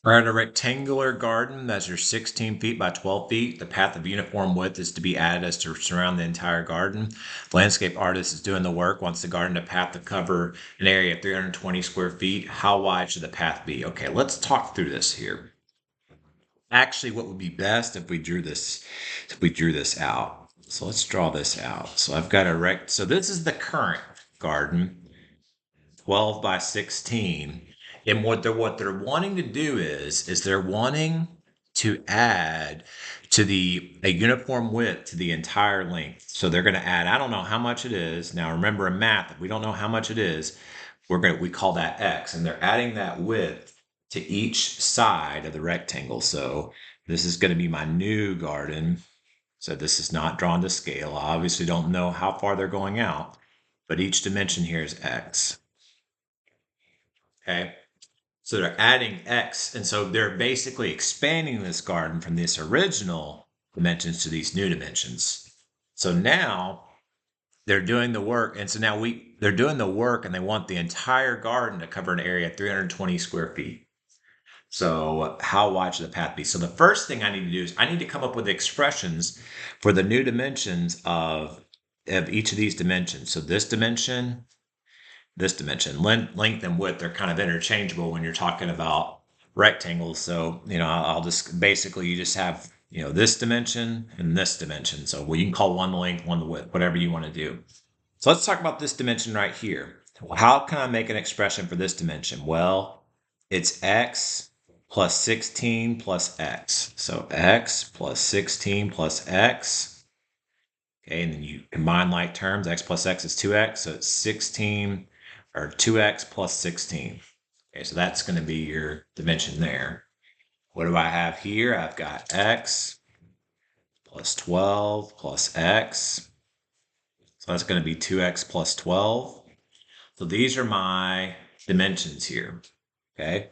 We're at a rectangular garden, measures 16 feet by 12 feet. The path of uniform width is to be added as to surround the entire garden. The landscape artist is doing the work, wants the garden to path to cover an area of 320 square feet. How wide should the path be? Okay, let's talk through this here. Actually, what would be best if we drew this out. So let's draw this out. So I've got so this is the current garden, 12 by 16. And what they're wanting to do is they're wanting to add to a uniform width to the entire length. So they're going to add, I don't know how much it is. Now remember in math, if we don't know how much it is, we call that X, and they're adding that width to each side of the rectangle. So this is going to be my new garden. So this is not drawn to scale. I obviously don't know how far they're going out, but each dimension here is X. Okay. So they're adding X. And so they're basically expanding this garden from this original dimensions to these new dimensions. So now they're doing the work. And so now they're doing the work and they want the entire garden to cover an area of 320 square feet. So how wide should the path be? So the first thing I need to do is I need to come up with expressions for the new dimensions of each of these dimensions. So this dimension, length and width are kind of interchangeable when you're talking about rectangles. So, I'll just basically, you just have, this dimension and this dimension. So you can call one the length, one the width, whatever you want to do. So let's talk about this dimension right here. How can I make an expression for this dimension? Well, it's X plus 16 plus X. So X plus 16 plus X. Okay, and then you combine like terms. X plus X is 2X, so it's 16 or 2X plus 16. Okay, so that's going to be your dimension there. What do I have here? I've got X plus 12 plus X. So that's going to be 2X plus 12. So these are my dimensions here. Okay.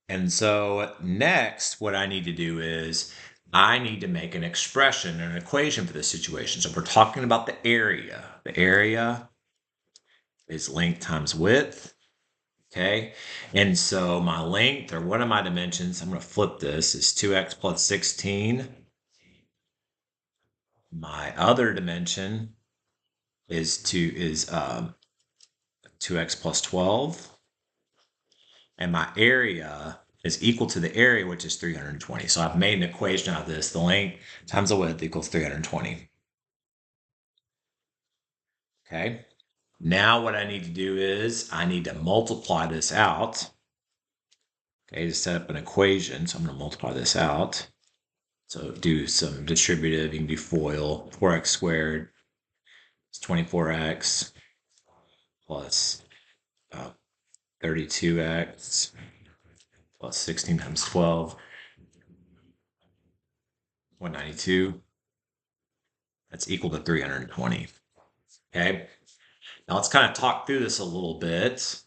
And so next, what I need to do is I need to make an expression, an equation for this situation. So if we're talking about the area is length times width. Okay. And so my length, or one of my dimensions, I'm going to flip this, is 2X plus 16. My other dimension is 2X plus 12. And my area is equal to the area, which is 320. So I've made an equation out of this. The length times the width equals 320. Okay. Now what I need to do is I need to multiply this out. Okay, to set up an equation. So I'm going to multiply this out. So do some distributive. You can do FOIL. 4x squared is 24x plus 32x plus 16 times 12, 192. That's equal to 320. Okay. Now let's kind of talk through this a little bit.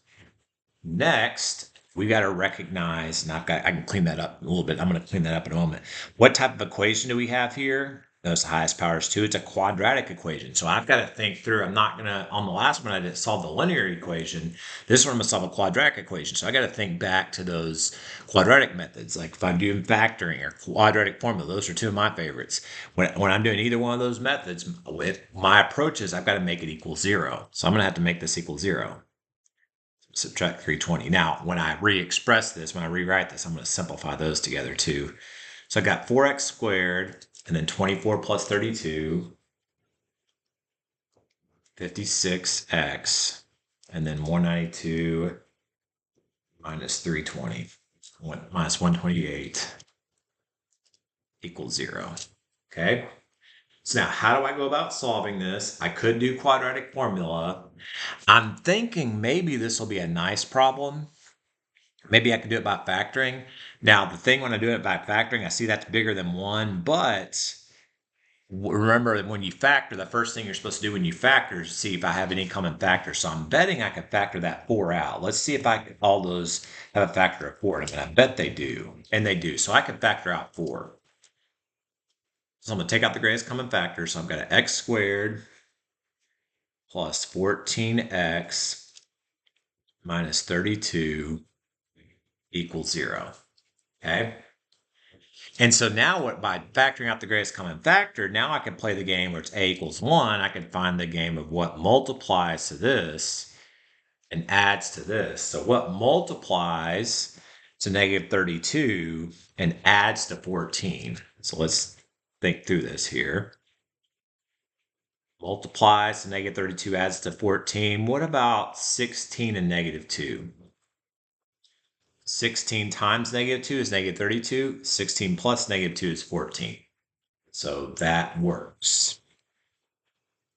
Next, we got to recognize, and I can clean that up a little bit. I'm going to clean that up in a moment. What type of equation do we have here? Notice the highest power is 2. It's a quadratic equation. So I've got to think through. I'm not going to, on the last one, I didn't solve the linear equation. This one, I'm going to solve a quadratic equation. So I got to think back to those quadratic methods. Like if I'm doing factoring or quadratic formula, those are two of my favorites. When I'm doing either one of those methods, with my approaches, I've got to make it equal 0. So I'm going to have to make this equal 0. Subtract 320. Now, when I re-express this, when I rewrite this, I'm going to simplify those together too. So I got 4x squared, and then 24 plus 32, 56x, and then 192 minus 320, minus 128 equals 0. Okay? So now, how do I go about solving this? I could do quadratic formula. I'm thinking maybe this will be a nice problem. Maybe I can do it by factoring. Now, the thing when I do it by factoring, I see that's bigger than 1, but remember when you factor, the first thing you're supposed to do when you factor is see if I have any common factors. So I'm betting I can factor that 4 out. Let's see if all those have a factor of 4 in them. And I bet they do, and they do. So I can factor out 4. So I'm going to take out the greatest common factor. So I've got an x squared plus 14x minus 32 equals 0. Okay. And so now by factoring out the greatest common factor, now I can play the game where it's a equals 1. I can find the game of what multiplies to this and adds to this. So what multiplies to negative 32 and adds to 14? So let's think through this here. Multiplies to negative 32, adds to 14. What about 16 and negative 2? 16 times negative 2 is negative 32. 16 plus negative 2 is 14. So that works.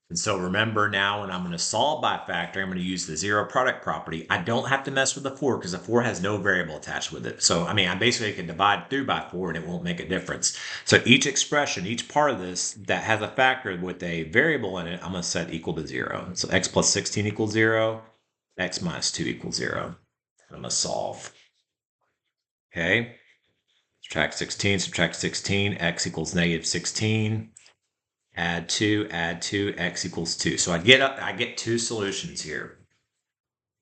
And so remember now when I'm going to solve by factoring, I'm going to use the zero product property. I don't have to mess with the 4 because the 4 has no variable attached with it. So, I mean, I basically can divide through by 4 and it won't make a difference. So each expression, each part of this that has a factor with a variable in it, I'm going to set equal to 0. So x plus 16 equals 0, x minus 2 equals 0. I'm going to solve. Okay. Subtract 16, x equals negative 16. Add 2, x equals 2. So I get 2 solutions here.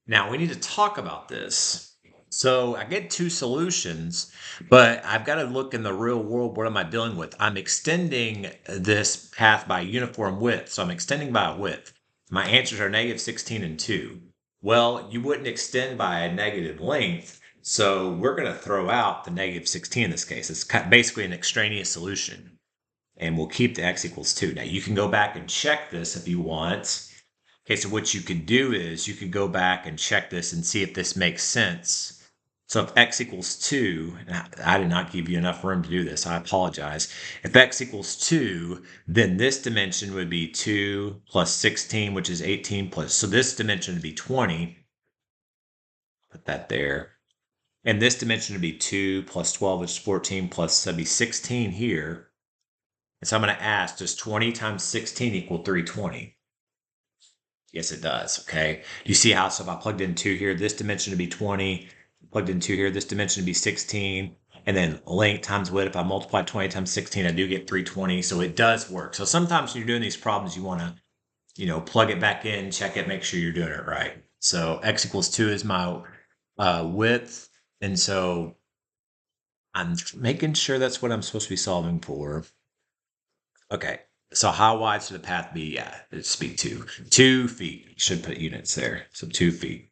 Now we need to talk about this. So I get 2 solutions, but I've got to look in the real world, what am I dealing with? I'm extending this path by uniform width. So I'm extending by a width. My answers are negative 16 and 2. Well, you wouldn't extend by a negative length. So we're going to throw out the negative 16 in this case. It's basically an extraneous solution. And we'll keep the x equals 2. Now, you can go back and check this if you want. Okay, so what you could do is you could go back and check this and see if this makes sense. So if x equals 2, and I did not give you enough room to do this, I apologize. If x equals 2, then this dimension would be 2 plus 16, which is 18 plus, so this dimension would be 20. Put that there. And this dimension would be 2 plus 12, which is 14, plus, that'd be 16 here. And so I'm going to ask, does 20 times 16 equal 320? Yes, it does. Okay. You see how, so if I plugged in 2 here, this dimension would be 20. Plugged in 2 here, this dimension would be 16. And then length times width, if I multiply 20 times 16, I do get 320. So it does work. So sometimes when you're doing these problems, you want to, plug it back in, check it, make sure you're doing it right. So x equals 2 is my width. And so I'm making sure that's what I'm supposed to be solving for. Okay, so how wide should the path be? Yeah, it's be 2. 2 feet. You should put units there. So 2 feet.